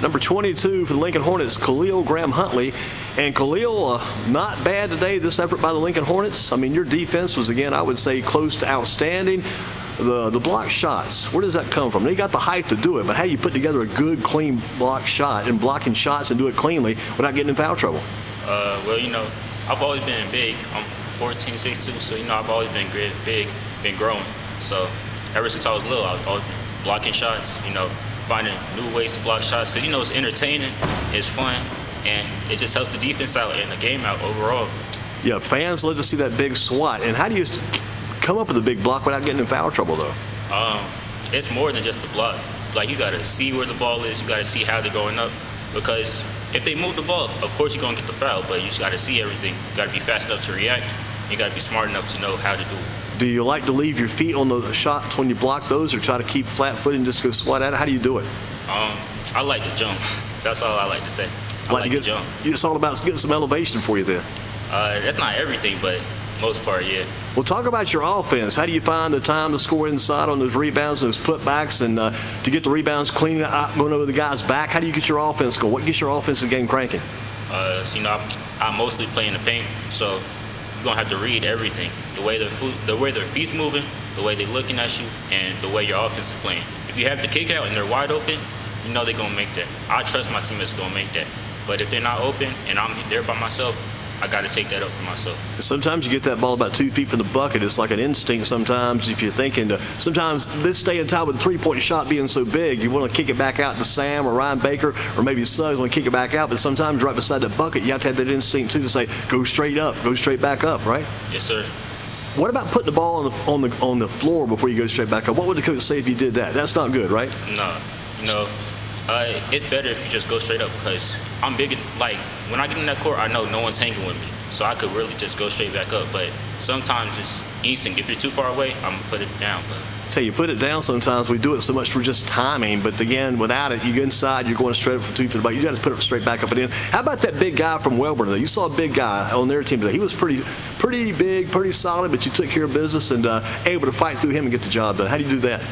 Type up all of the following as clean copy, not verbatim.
number 22 for the Lincoln Hornets, Khalil Graham Huntley. And Khalil, not bad today, this effort by the Lincoln Hornets. I mean, your defense was, again, I would say close to outstanding. The block shots, where does that come from? They got the height to do it, but how do you put together a good, clean block shot and blocking shots and do it cleanly without getting in foul trouble? Well, I've always been big. I'm 14, 6'2", so, I've always been big, been growing. So ever since I was little, I've always been blocking shots, finding new ways to block shots. Because, it's entertaining, it's fun, and it just helps the defense out and the game out overall. Yeah, fans love to see that big swat. And how do you come up with a big block without getting in foul trouble, though? It's more than just a block. Like, you got to see where the ball is. You got to see how they're going up. Because if they move the ball, of course you're going to get the foul, but you just got to see everything. You got to be fast enough to react. You got to be smart enough to know how to do it. Do you like to leave your feet on the shots when you block those, or try to keep flat-footed and just go swat at it? How do you do it? I like to jump. That's all I like to say. I like to jump. It's all about getting some elevation for you then. That's not everything, but most part, yeah. Well, talk about your offense. How do you find the time to score inside on those rebounds, those putbacks, and to get the rebounds clean out, going over the guy's back? How do you get your offense going? What gets your offensive game cranking? I mostly play in the paint, so you're going to have to read everything. The way their feet's moving, the way they're looking at you, and the way your offense is playing. If you have the kick out and they're wide open, they're going to make that. I trust my teammates going to make that. But if they're not open and I'm there by myself, I got to take that up for myself. Sometimes you get that ball about 2 feet from the bucket. It's like an instinct sometimes if you're thinking sometimes this day and time with the three-point shot being so big, you want to kick it back out to Sam or Ryan Baker or maybe Suggs want to kick it back out, but sometimes right beside the bucket you have to have that instinct too to say go straight up, go straight back up, right? Yes, sir. What about putting the ball on the floor before you go straight back up? What would the coach say if you did that? That's not good, right? No. It's better if you just go straight up because I'm big. Like, when I get in that court, I know no one's hanging with me. So I could really just go straight back up. But sometimes it's instinct. If you're too far away, I'm going to put it down. Tell you, put it down sometimes. We do it so much for just timing. But again, without it, you go inside, you're going straight up from 2 feet back. You got to put it straight back up and in. How about that big guy from Welborn, though? You saw a big guy on their team today. He was pretty big, pretty solid, but you took care of business and able to fight through him and get the job done. How do you do that?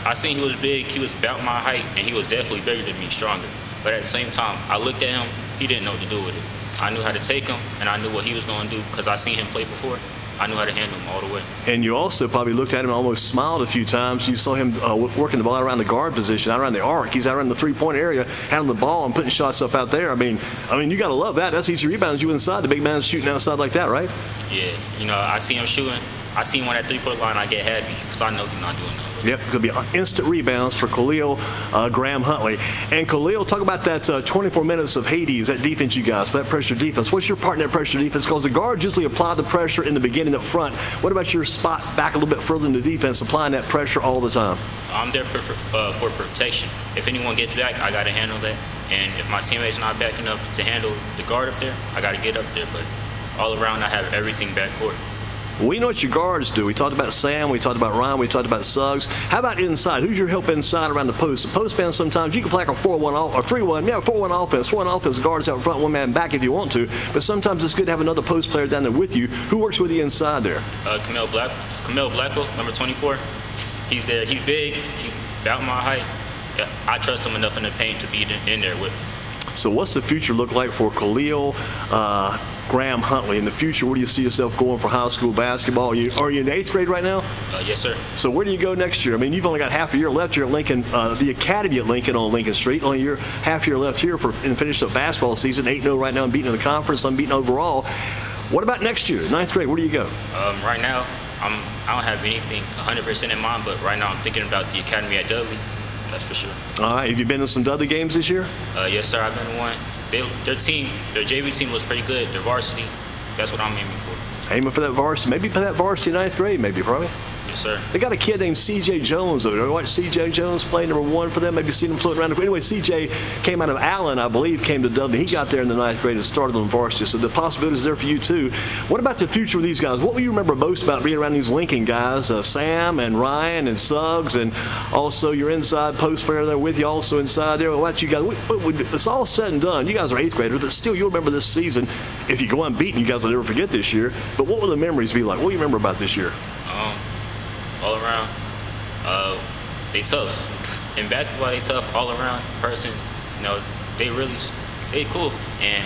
I seen he was big. He was about my height, and he was definitely bigger than me, stronger. But at the same time, I looked at him. He didn't know what to do with it. I knew how to take him, and I knew what he was going to do because I seen him play before. I knew how to handle him all the way. And you also probably looked at him and almost smiled a few times. You saw him working the ball out around the guard position, out around the arc. He's out around the three-point area, handling the ball and putting shots up out there. I mean, you got to love that. That's easy rebounds. You inside. The big man's shooting outside like that, right? Yeah. I see him shooting. I see him on that three-point line. I get happy because I know he's not doing nothing. Yep, it's going to be instant rebounds for Khalil Graham Huntley. And Khalil, talk about that 24 minutes of Hades, that defense you guys, that pressure defense. What's your part in that pressure defense? Because the guards usually apply the pressure in the beginning up front. What about your spot back a little bit further in the defense, applying that pressure all the time? I'm there for protection. If anyone gets back, I got to handle that. And if my teammate's not backing up to handle the guard up there, I got to get up there. But all around, I have everything backcourt. We know what your guards do. We talked about Sam. We talked about Ryan. We talked about Suggs. How about inside? Who's your help inside around the post? The post man sometimes you can play like a 4-1 or 3-1. Yeah, 4-1 offense. 4-1 offense. Guards out front, one man back if you want to. But sometimes it's good to have another post player down there with you. Who works with you inside there? Camille Blackwell, number 24. He's there. He's big. He's about my height. Yeah, I trust him enough in the paint to be in there with me. So what's the future look like for Khalil Graham Huntley? In the future, where do you see yourself going for high school basketball? Are you in 8th grade right now? Yes, sir. So where do you go next year? I mean, you've only got half a year left here at Lincoln, the academy at Lincoln on Lincoln Street. Only half year left here and finish up basketball season. 8-0 right now, unbeaten in the conference, unbeaten overall. What about next year, 9th grade? Where do you go? Right now, I don't have anything 100% in mind, but right now I'm thinking about the academy at Dudley. That's for sure. All right. Have you been in some Dudley games this year? Yes, sir. I've been in one. Their JV team was pretty good. Their varsity, that's what I'm aiming for. Aiming for that varsity. Maybe for that varsity 9th grade, maybe, probably. Yes, sir. They got a kid named C.J. Jones over there. You watch C.J. Jones play, number 1 for them. Maybe seen him floating around. Anyway, C.J. came out of Allen, I believe, came to Dudley. He got there in the 9th grade and started on varsity. So the possibility is there for you, too. What about the future of these guys? What will you remember most about being around these Lincoln guys? Sam and Ryan and Suggs, and also your inside post player there with you, also inside there. What about you guys? It's all said and done. You guys are 8th graders, but still, you'll remember this season. If you go unbeaten, you guys will never forget this year. But what will the memories be like? What do you remember about this year? All around, they tough. In basketball, they tough all around. Person, You know, they cool, and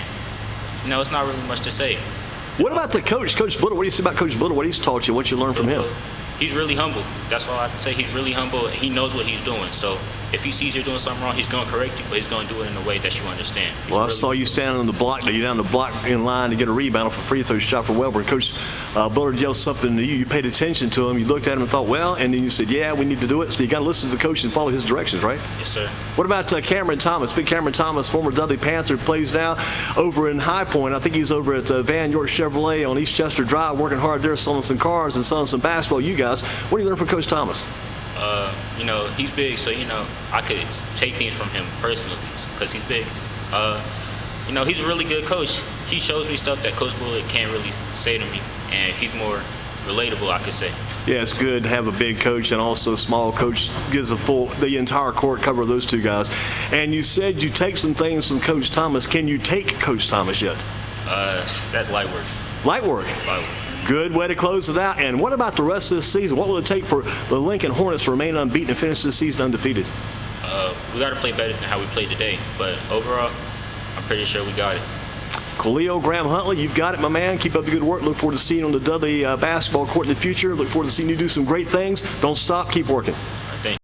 you know, it's not really much to say. What about the coach, Coach Buller? What do you say about Coach Buller? What he's taught you? What you learned from him? He's really humble. That's all I can say. He's really humble. He knows what he's doing. So if he sees you're doing something wrong, he's going to correct you, but he's going to do it in a way that you understand. Well, I saw you standing on the block. You down the block in line to get a rebound off a free throw shot for Welborn. Coach Bullard yelled something to you. You paid attention to him. You looked at him and thought, well, and then you said, yeah, we need to do it. So you got to listen to the coach and follow his directions, right? Yes, sir. What about Cameron Thomas? Big Cameron Thomas, former Dudley Panther, plays now over in High Point. I think he's over at Van York Chevrolet on East Chester Drive, working hard there, selling some cars and selling some basketball. You guys, what do you learn from Coach Thomas? You know, he's big, so, you know, I could take things from him personally because he's big. You know, he's a really good coach. He shows me stuff that Coach Bullard can't really say to me, and he's more relatable, I could say. Yeah, it's good to have a big coach and also a small coach. Gives the entire court cover of those two guys. And you said you take some things from Coach Thomas. Can you take Coach Thomas yet? That's light work. Light work. Light work. Good way to close it out. And what about the rest of this season? What will it take for the Lincoln Hornets to remain unbeaten and finish this season undefeated? We got to play better than how we played today. But overall, I'm pretty sure we got it. Khalil Graham Huntley, you've got it, my man. Keep up the good work. Look forward to seeing you on the Dudley basketball court in the future. Look forward to seeing you do some great things. Don't stop. Keep working. Thank you.